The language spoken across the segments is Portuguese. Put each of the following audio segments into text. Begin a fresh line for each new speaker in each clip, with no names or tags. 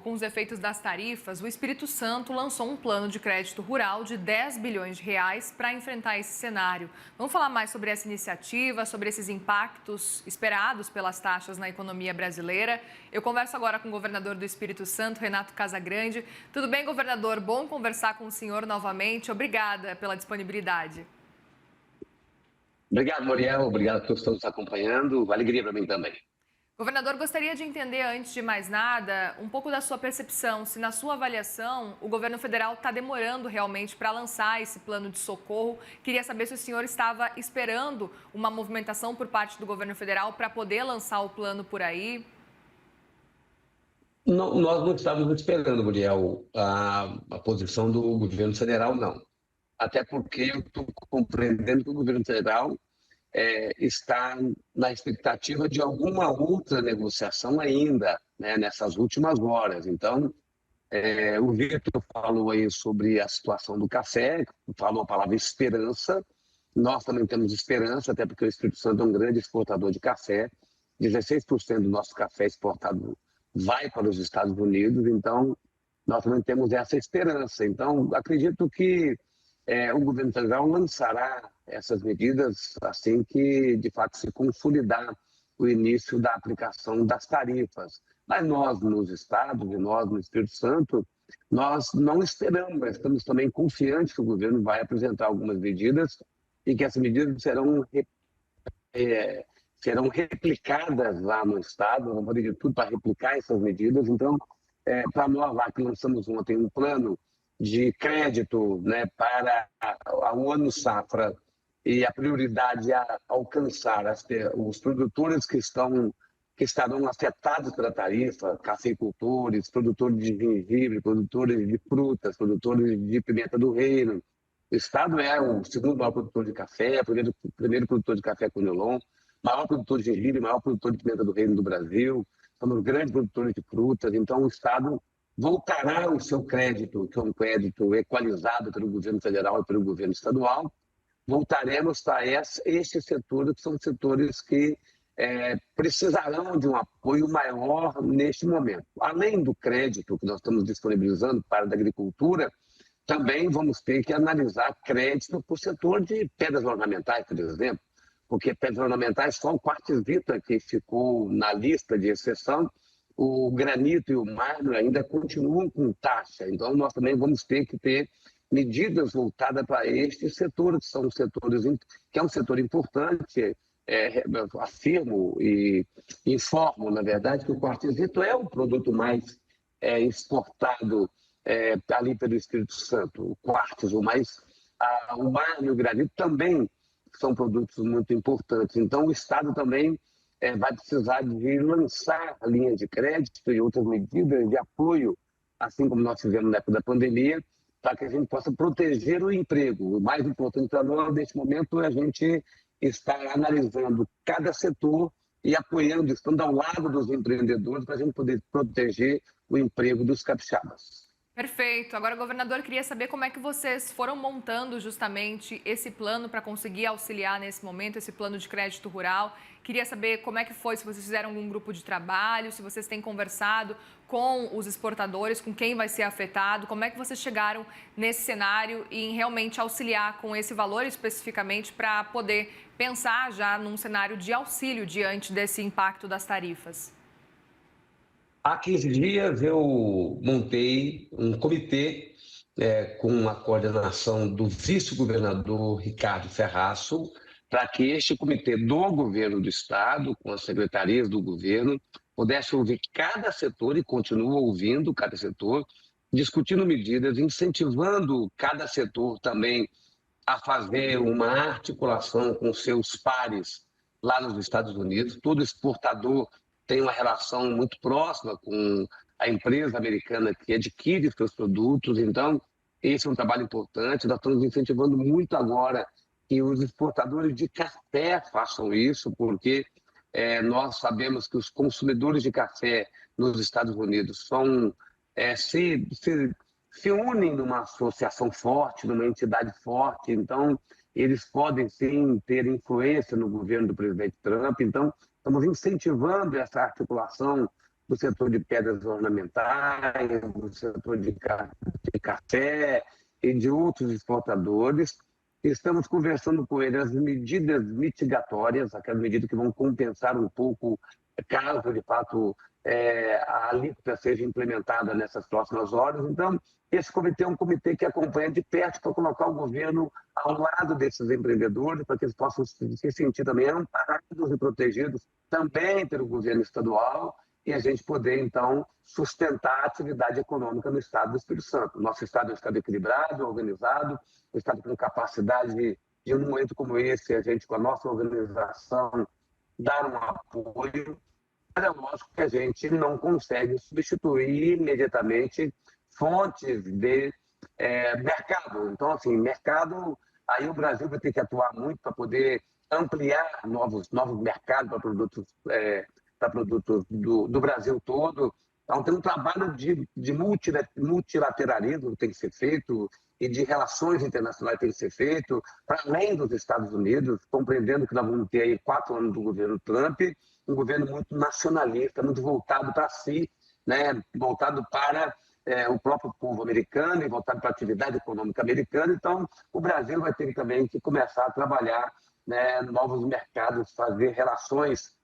com os efeitos das tarifas, o Espírito Santo lançou um plano de crédito rural de 10 bilhões de reais para enfrentar esse cenário. Vamos falar mais sobre essa iniciativa, sobre esses impactos esperados pelas taxas na economia brasileira. Eu converso agora com o governador do Espírito Santo, Renato Casagrande. Tudo bem, governador? Bom conversar com o senhor novamente. Obrigada pela disponibilidade.
Obrigado, Muriel. Obrigado a todos que estão nos acompanhando. Alegria para mim também.
Governador, gostaria de entender, antes de mais nada, um pouco da sua percepção, se na sua avaliação o governo federal está demorando realmente para lançar esse plano de socorro. Queria saber se o senhor estava esperando uma movimentação por parte do governo federal para poder lançar o plano por aí.
Não, nós não estávamos esperando, Muriel, a posição do governo federal, não. Até porque eu estou compreendendo que o governo federal está na expectativa de alguma outra negociação ainda, né, nessas últimas horas. Então, o Vitor falou aí sobre a situação do café, falou a palavra esperança. Nós também temos esperança, até porque o Espírito Santo é um grande exportador de café. 16% do nosso café exportado vai para os Estados Unidos, então nós também temos essa esperança. Então, acredito que o governo federal lançará essas medidas assim que, de fato, se consolidar o início da aplicação das tarifas. Mas nós, nos estados, e nós, no Espírito Santo, nós não esperamos, mas estamos também confiantes que o governo vai apresentar algumas medidas e que essas medidas serão replicadas lá no estado. Vamos fazer de tudo para replicar essas medidas. Então, para nós lá que lançamos ontem um plano de crédito, né, para o ano safra, e a prioridade é alcançar os produtores que estarão afetados pela tarifa, cafeicultores, produtores de gengibre, produtores de frutas, produtores de pimenta do reino. O estado é o segundo maior produtor de café, o primeiro produtor de café conilon, maior produtor de gengibre, maior produtor de pimenta do reino do Brasil, somos grandes produtores de frutas. Então o estado voltará o seu crédito, que é um crédito equalizado pelo governo federal e pelo governo estadual. Voltaremos para esses setores, que são setores que precisarão de um apoio maior neste momento. Além do crédito que nós estamos disponibilizando para a agricultura, também vamos ter que analisar crédito para o setor de pedras ornamentais, por exemplo, porque pedras ornamentais, só o quartzita que ficou na lista de exceção, o granito e o mármore ainda continuam com taxa. Então, nós também vamos ter que ter medidas voltadas para estes setores, que são setores que é um setor importante. Afirmo e informo, na verdade, que o quartzito é o produto mais exportado ali pelo Espírito Santo, o quartzo, mas o mármore e o granito também são produtos muito importantes. Então, o Estado também vai precisar de lançar linhas de crédito e outras medidas de apoio, assim como nós fizemos na época da pandemia, para que a gente possa proteger o emprego. O mais importante para nós, neste momento, é a gente estar analisando cada setor e apoiando, estando ao lado dos empreendedores, para a gente poder proteger o emprego dos capixabas.
Perfeito. Agora, governador, queria saber como é que vocês foram montando justamente esse plano para conseguir auxiliar nesse momento, esse plano de crédito rural. Queria saber como é que foi, se vocês fizeram algum grupo de trabalho, se vocês têm conversado com os exportadores, com quem vai ser afetado, como é que vocês chegaram nesse cenário e em realmente auxiliar com esse valor especificamente para poder pensar já num cenário de auxílio diante desse impacto das tarifas.
Há 15 dias eu montei um comitê com a coordenação do vice-governador Ricardo Ferraço, para que este comitê do governo do estado, com as secretarias do governo, pudesse ouvir cada setor e continua ouvindo cada setor, discutindo medidas, incentivando cada setor também a fazer uma articulação com seus pares lá nos Estados Unidos. Todo exportador tem uma relação muito próxima com a empresa americana que adquire seus produtos. Então, esse é um trabalho importante. Nós estamos incentivando muito agora que os exportadores de café façam isso, porque nós sabemos que os consumidores de café nos Estados Unidos se unem numa associação forte, numa entidade forte. Então, eles podem, sim, ter influência no governo do presidente Trump. Então, estamos incentivando essa articulação do setor de pedras ornamentais, do setor de café e de outros exportadores. Estamos conversando com eles as medidas mitigatórias, aquelas medidas que vão compensar um pouco, caso de fato a alíquota seja implementada nessas próximas horas. Então, esse comitê é um comitê que acompanha de perto para colocar o governo ao lado desses empreendedores, para que eles possam se sentir também amparados e protegidos também pelo governo estadual, e a gente poder, então, sustentar a atividade econômica no estado do Espírito Santo. Nosso estado é um estado equilibrado, organizado, um estado com capacidade de, um momento como esse, a gente, com a nossa organização, dar um apoio. Mas é lógico que a gente não consegue substituir imediatamente fontes de mercado. Então, assim, mercado, aí o Brasil vai ter que atuar muito para poder ampliar novos mercados para produtos do Brasil todo. Então, tem um trabalho de multilateralismo que tem que ser feito e de relações internacionais que tem que ser feito, para além dos Estados Unidos, compreendendo que nós vamos ter aí 4 anos do governo Trump, um governo muito nacionalista, muito voltado para si, né? Voltado para o próprio povo americano e voltado para a atividade econômica americana. Então, o Brasil vai ter também que começar a trabalhar, né, novos mercados, fazer relações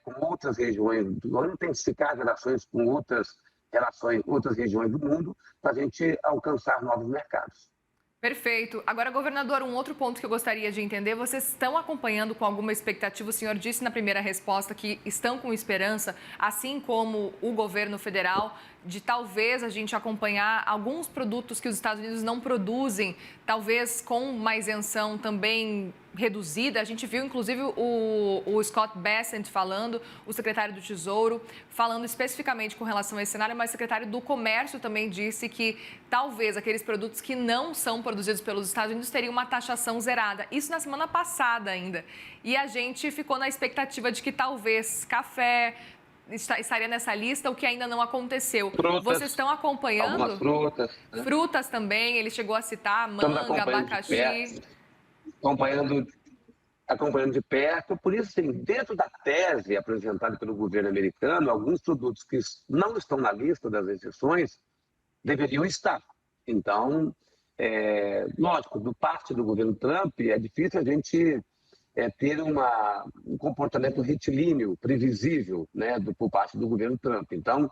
com outras regiões, intensificar relações com outras regiões do mundo, para a gente alcançar novos mercados.
Perfeito. Agora, governador, um outro ponto que eu gostaria de entender, vocês estão acompanhando com alguma expectativa? O senhor disse na primeira resposta que estão com esperança, assim como o governo federal, de talvez a gente acompanhar alguns produtos que os Estados Unidos não produzem, talvez com uma isenção também reduzida. A gente viu, inclusive, o Scott Bessent falando, o secretário do Tesouro, falando especificamente com relação a esse cenário, mas o secretário do Comércio também disse que talvez aqueles produtos que não são produzidos pelos Estados Unidos teriam uma taxação zerada. Isso na semana passada ainda. E a gente ficou na expectativa de que talvez café estaria nessa lista, o que ainda não aconteceu.
Frutas,
vocês estão acompanhando?
Algumas frutas. Né?
Frutas também, ele chegou a citar manga, abacaxi.
Acompanhando de perto. Por isso, assim, dentro da tese apresentada pelo governo americano, alguns produtos que não estão na lista das exceções deveriam estar. Então, lógico, do parte do governo Trump, é difícil a gente ter um comportamento retilíneo, previsível, né, por parte do governo Trump. Então,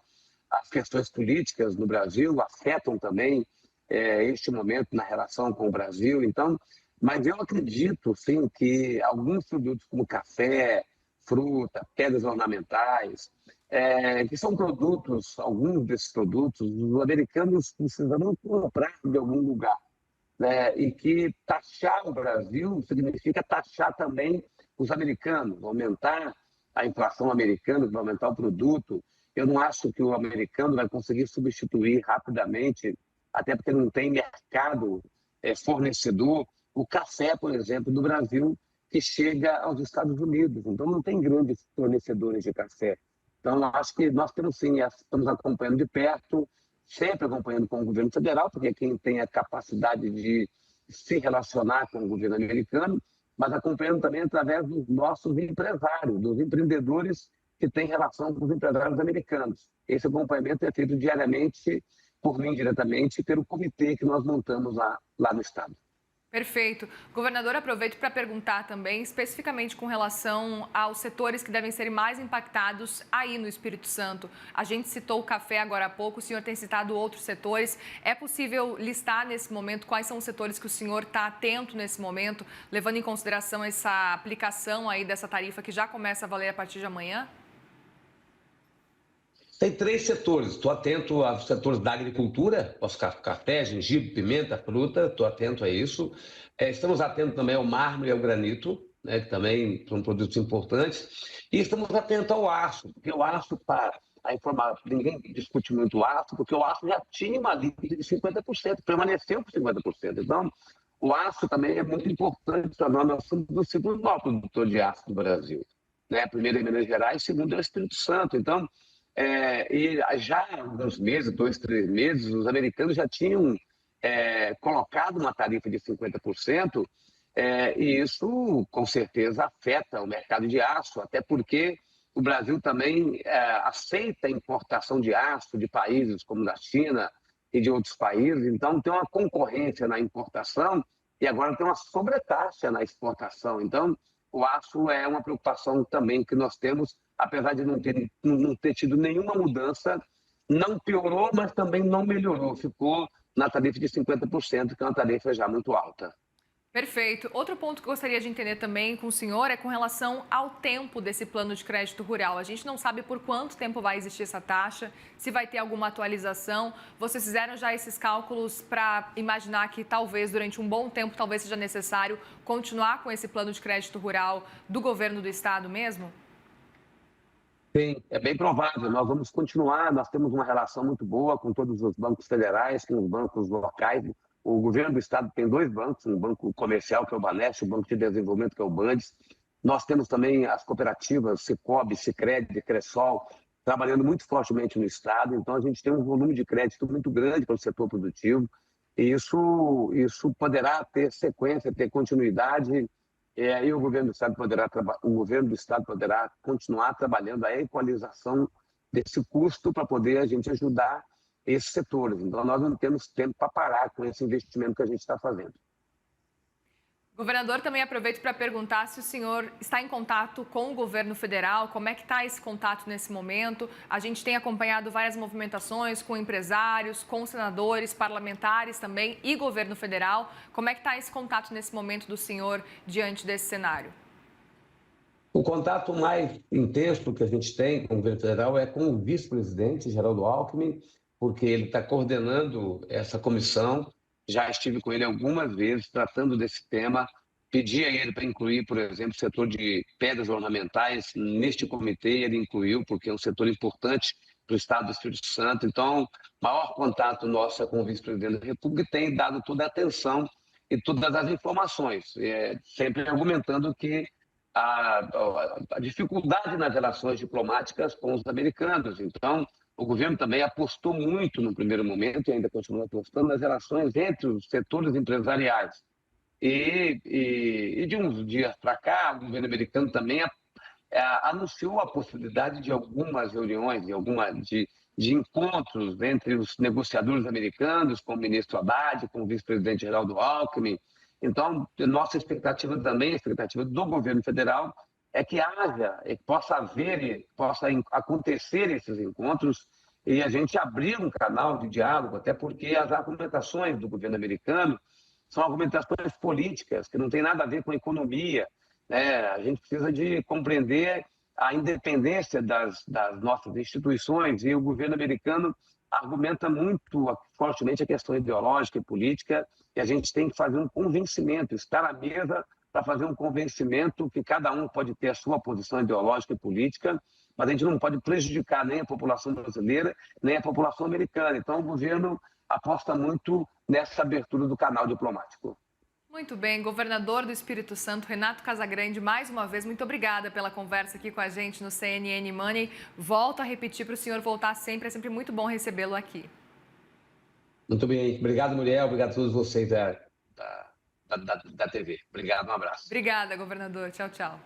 as questões políticas no Brasil afetam também este momento na relação com o Brasil. Então, mas eu acredito, sim, que alguns produtos como café, fruta, pedras ornamentais, que são produtos, alguns desses produtos, os americanos precisarão comprar de algum lugar. Né? E que taxar o Brasil significa taxar também os americanos, aumentar a inflação americana, vai aumentar o produto. Eu não acho que o americano vai conseguir substituir rapidamente, até porque não tem mercado fornecedor, o café, por exemplo, do Brasil, que chega aos Estados Unidos. Então, não tem grandes fornecedores de café. Então, acho que nós temos, sim, estamos acompanhando de perto, sempre acompanhando com o governo federal, porque é quem tem a capacidade de se relacionar com o governo americano, mas acompanhando também através dos nossos empresários, dos empreendedores que têm relação com os empresários americanos. Esse acompanhamento é feito diariamente, por mim diretamente, pelo comitê que nós montamos lá no estado.
Perfeito. Governador, aproveito para perguntar também, especificamente com relação aos setores que devem ser mais impactados aí no Espírito Santo. A gente citou o café agora há pouco, o senhor tem citado outros setores. É possível listar nesse momento quais são os setores que o senhor está atento nesse momento, levando em consideração essa aplicação aí dessa tarifa que já começa a valer a partir de amanhã?
Tem 3 setores. Estou atento aos setores da agricultura, aos café, gengibre, pimenta, fruta, estou atento a isso. Estamos atentos também ao mármore e ao granito, né, que também são produtos importantes. E estamos atentos ao aço, porque o aço, para a informar, ninguém discute muito o aço, porque o aço já tinha uma alíquota de 50%, permaneceu por 50%. Então, o aço também é muito importante para nós. Nós somos o segundo maior produtor de aço do Brasil. Né? Primeiro é Minas Gerais, segundo é o Espírito Santo. Então, e já há alguns meses, 2, 3 meses, os americanos já tinham colocado uma tarifa de 50%, e isso com certeza afeta o mercado de aço, até porque o Brasil também aceita a importação de aço de países como da China e de outros países, então tem uma concorrência na importação e agora tem uma sobretaxa na exportação. Então, o aço é uma preocupação também que nós temos, apesar de não ter tido nenhuma mudança, não piorou, mas também não melhorou, ficou na tarifa de 50%, que é uma tarifa já muito alta.
Perfeito. Outro ponto que eu gostaria de entender também com o senhor é com relação ao tempo desse plano de crédito rural. A gente não sabe por quanto tempo vai existir essa taxa, se vai ter alguma atualização. Vocês fizeram já esses cálculos para imaginar que talvez durante um bom tempo talvez seja necessário continuar com esse plano de crédito rural do governo do estado mesmo?
Sim, é bem provável. Nós vamos continuar. Nós temos uma relação muito boa com todos os bancos federais, com os bancos locais. O governo do estado tem dois bancos, um banco comercial, que é o Banesp, o Banco de Desenvolvimento, que é o Bandes. Nós temos também as cooperativas Sicob, Sicredi, Cressol, trabalhando muito fortemente no estado. Então, a gente tem um volume de crédito muito grande para o setor produtivo. E isso poderá ter sequência, ter continuidade. E o governo do estado poderá continuar trabalhando a equalização desse custo para poder a gente ajudar esses setores. Então, nós não temos tempo para parar com esse investimento que a gente está fazendo.
Governador, também aproveito para perguntar se o senhor está em contato com o governo federal, como é que está esse contato nesse momento? A gente tem acompanhado várias movimentações com empresários, com senadores, parlamentares também e governo federal. Como é que está esse contato nesse momento do senhor diante desse cenário?
O contato mais intenso que a gente tem com o governo federal é com o vice-presidente, Geraldo Alckmin, porque ele está coordenando essa comissão. Já estive com ele algumas vezes tratando desse tema. Pedi a ele para incluir, por exemplo, o setor de pedras ornamentais neste comitê, ele incluiu, porque é um setor importante para o estado do Espírito Santo. Então, maior contato nosso é com o vice-presidente da República e tem dado toda a atenção e todas as informações, sempre argumentando que a dificuldade nas relações diplomáticas com os americanos. Então, o governo também apostou muito no primeiro momento e ainda continua apostando nas relações entre os setores empresariais. E de uns dias para cá, o governo americano também anunciou a possibilidade de algumas reuniões, de encontros entre os negociadores americanos, com o ministro Haddad, com o vice-presidente Geraldo Alckmin. Então, nossa expectativa também, a expectativa do governo federal, é que possa haver, possa acontecer esses encontros e a gente abrir um canal de diálogo, até porque as argumentações do governo americano são argumentações políticas, que não tem nada a ver com economia, né? A gente precisa de compreender a independência das nossas instituições e o governo americano argumenta muito fortemente a questão ideológica e política e a gente tem que fazer um convencimento, estar à mesa para fazer um convencimento que cada um pode ter a sua posição ideológica e política, mas a gente não pode prejudicar nem a população brasileira, nem a população americana. Então, o governo aposta muito nessa abertura do canal diplomático.
Muito bem, governador do Espírito Santo, Renato Casagrande, mais uma vez, muito obrigada pela conversa aqui com a gente no CNN Money. Volto a repetir para o senhor voltar sempre, é sempre muito bom recebê-lo aqui.
Muito bem, obrigado, Muriel, obrigado a todos vocês da TV. Obrigado, um abraço.
Obrigada, governador. Tchau, tchau.